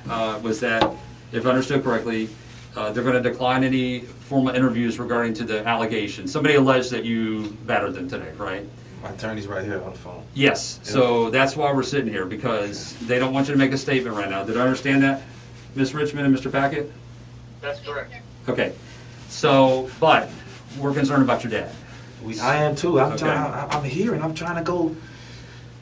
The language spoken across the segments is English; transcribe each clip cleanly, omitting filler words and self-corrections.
Was that, if I understood correctly, they're going to decline any formal interviews regarding to the allegation. Somebody alleged that you battered them today, right? My attorney's right here on the phone. Yes. Yep. So that's why we're sitting here, because they don't want you to make a statement right now. Did I understand that, Ms. Richmond and Mr. Packett? That's correct. Okay. So, but we're concerned about your dad. I am too. I'm here and I'm trying to go.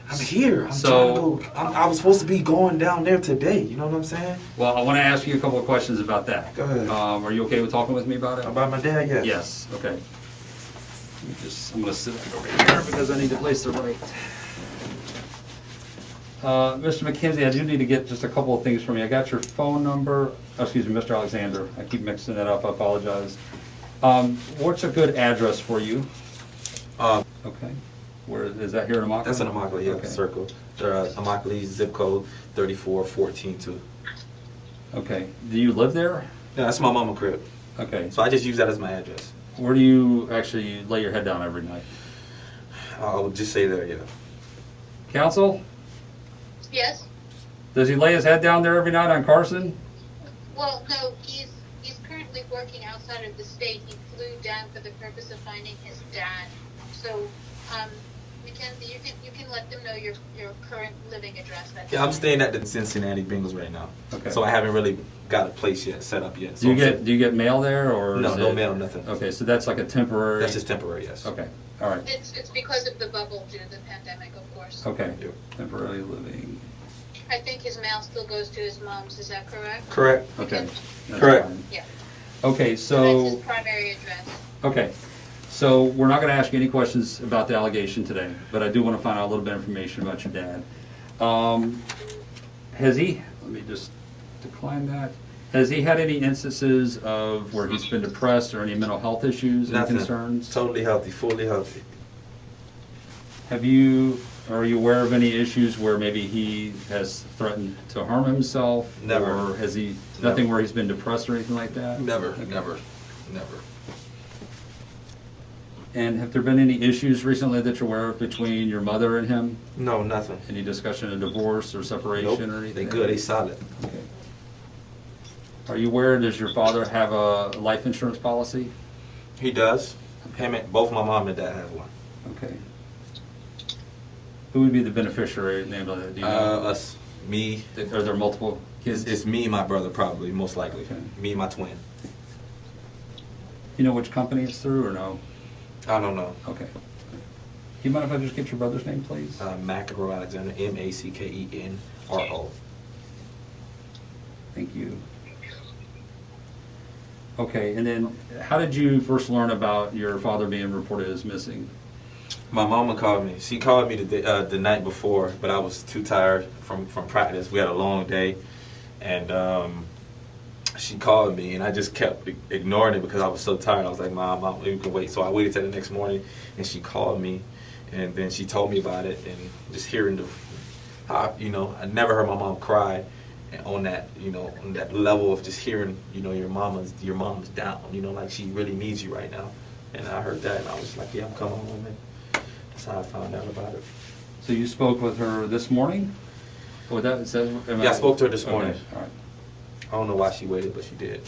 I'm here. I'm trying to go. I was supposed to be going down there today. You know what I'm saying? Well, I want to ask you a couple of questions about that. Go ahead. Are you okay with talking with me about it? About my dad? Yes. Yes. Okay. I'm going to sit back over here because I need to place the right. Mr. McKenzie, I do need to get just a couple of things from you. I got your phone number. Oh, excuse me, Mr. Alexander. I keep mixing that up. I apologize. What's a good address for you? Okay. Where is that, here in Immokalee? That's in Immokalee, yeah, okay. Circle. Immokalee, zip code 34142. Okay. Do you live there? Yeah, that's my mama crib. Okay. So I just use that as my address. Where do you actually lay your head down every night? I would just say there, yeah. Counsel? Yes. Does he lay his head down there every night on Carson? Well, no, he's currently working outside of the state. He flew down for the purpose of finding his dad. So, Mackenzie, you can let them know your current living address. Yeah, I'm staying at the Cincinnati Bengals right now. Okay. So I haven't really got a place yet, set up yet. So do you get mail there, or no mail, nothing. Okay, so that's like a temporary. That's just temporary, yes. Okay, all right. It's because of the bubble due to the pandemic, of course. Okay. Yep. Temporary living. I think his mail still goes to his mom's. Is that correct? Correct. Okay. That's Correct. fine. Yeah. Okay, So that's his primary address. Okay. So we're not going to ask you any questions about the allegation today, but I do want to find out a little bit of information about your dad. Has he, let me just decline that. Has he had any instances of where he's been depressed or any mental health issues and concerns? Totally healthy, fully healthy. Are you aware of any issues where maybe he has threatened to harm himself? Never. Or has he, nothing where he's been depressed or anything like that? Never, Okay. never. And have there been any issues recently that you're aware of between your mother and him? No, nothing. Any discussion of divorce or separation Nope. or anything? They good, they solid. Okay. Are you aware, does your father have a life insurance policy? He does. Both my mom and dad have one. Okay. Who would be the beneficiary named on that? Do you know? Us. Me. Are there multiple kids? It's me and my brother, probably, most likely. Okay. Me and my twin. You know which company it's through or no? I don't know. Okay. Do you mind if I just get your brother's name, please? Mackenro Alexander, Mackenro. Thank you. Okay, and then how did you first learn about your father being reported as missing? My mama called me. She called me the night before, but I was too tired from practice. We had a long day, and she called me, and I just kept ignoring it because I was so tired. I was like, Mom, you can wait. So I waited till the next morning, and she called me, and then she told me about it, and just hearing how, I never heard my mom cry on that, on that level of just hearing, your mama's down, like she really needs you right now. And I heard that, and I was like, yeah, I'm coming home, and that's how I found out about it. So you spoke with her this morning? Yeah, I spoke to her this morning. Okay. All right. I don't know why she waited, but she did.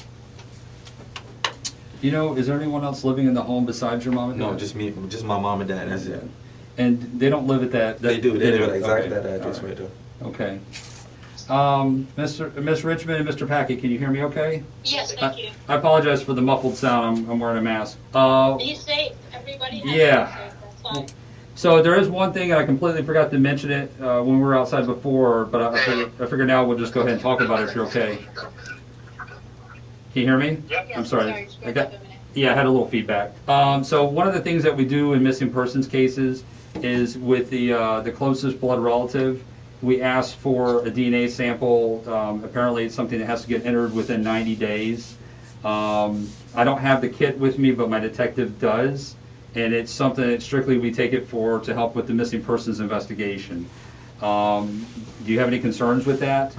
Is there anyone else living in the home besides your mom and dad? No, just me, just my mom and dad, that's it. And they don't live at that? They do, they live at exactly okay. that address right there. Okay. Ms. Richmond and Mr. Packett, can you hear me okay? Yes, thank you. I apologize for the muffled sound. I'm wearing a mask. Be safe. Everybody has yeah. to be safe. That's fine. So there is one thing, and I completely forgot to mention it when we were outside before, but I figure now we'll just go ahead and talk about it if you're okay. Can you hear me? Yep. Yes, I'm sorry. I I had a little feedback. So one of the things that we do in missing persons cases is with the closest blood relative, we ask for a DNA sample. Apparently it's something that has to get entered within 90 days. I don't have the kit with me, but my detective does. And it's something that strictly we take it to help with the missing persons investigation. Do you have any concerns with that?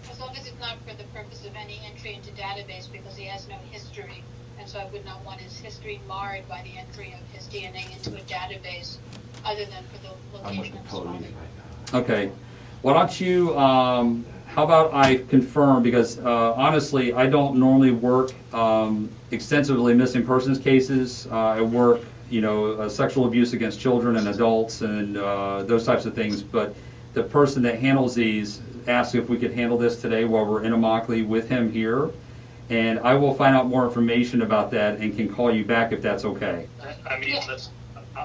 As long as it's not for the purpose of any entry into database, because he has no history, and so I would not want his history marred by the entry of his DNA into a database, other than for the location of his father. Okay. Why don't you how about I confirm, because honestly, I don't normally work extensively missing persons cases. I work, sexual abuse against children and adults and those types of things. But the person that handles these asked if we could handle this today while we're in Immokalee with him here. And I will find out more information about that and can call you back if that's okay. I mean,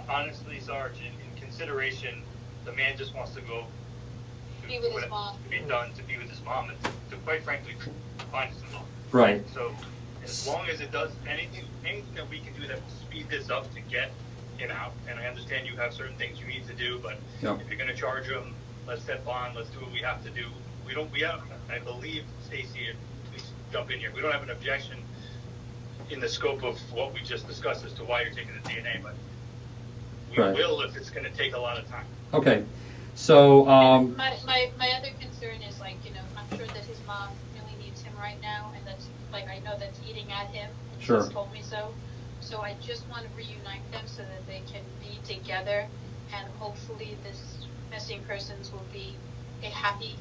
honestly, Sarge, in consideration, the man just wants to go Be with his mom. to be done to be with his mom and to quite frankly find his mom. Right. So as long as it does anything that we can do that will speed this up to get him out, and I understand you have certain things you need to do, but Yep. if you're going to charge him, let's set bond, let's do what we have to do. We have, I believe, Stacy, please jump in here. We don't have an objection in the scope of what we just discussed as to why you're taking the DNA, but we Right. will if it's going to take a lot of time. Okay. So, My other concern is, like, I'm sure that his mom really needs him right now, and that's, like, I know that's eating at him, and Sure. she's told me so. So I just want to reunite them so that they can be together, and hopefully this missing persons will be a happy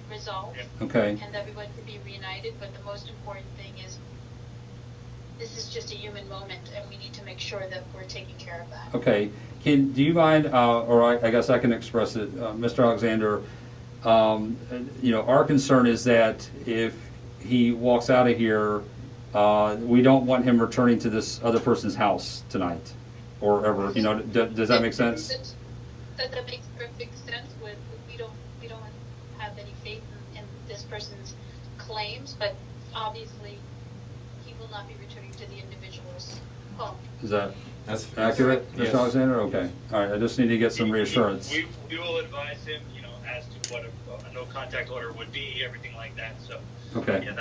result, Yeah. okay. and everyone can be reunited. But the most important thing is, this is just a human moment, and we need to make sure that we're taking care of that. Okay. Do you mind, or I guess I can express it, Mr. Alexander, our concern is that if he walks out of here, we don't want him returning to this other person's house tonight or ever. Does that make sense? That makes perfect sense. We don't have any faith in this person's claims, but obviously he will not be returning to the individual's home. Is that That's accurate, Yes. Mr. Alexander? Okay. All right. I just need to get some reassurance. We will advise him, as to what a no contact order would be, everything like that. So Okay. yeah,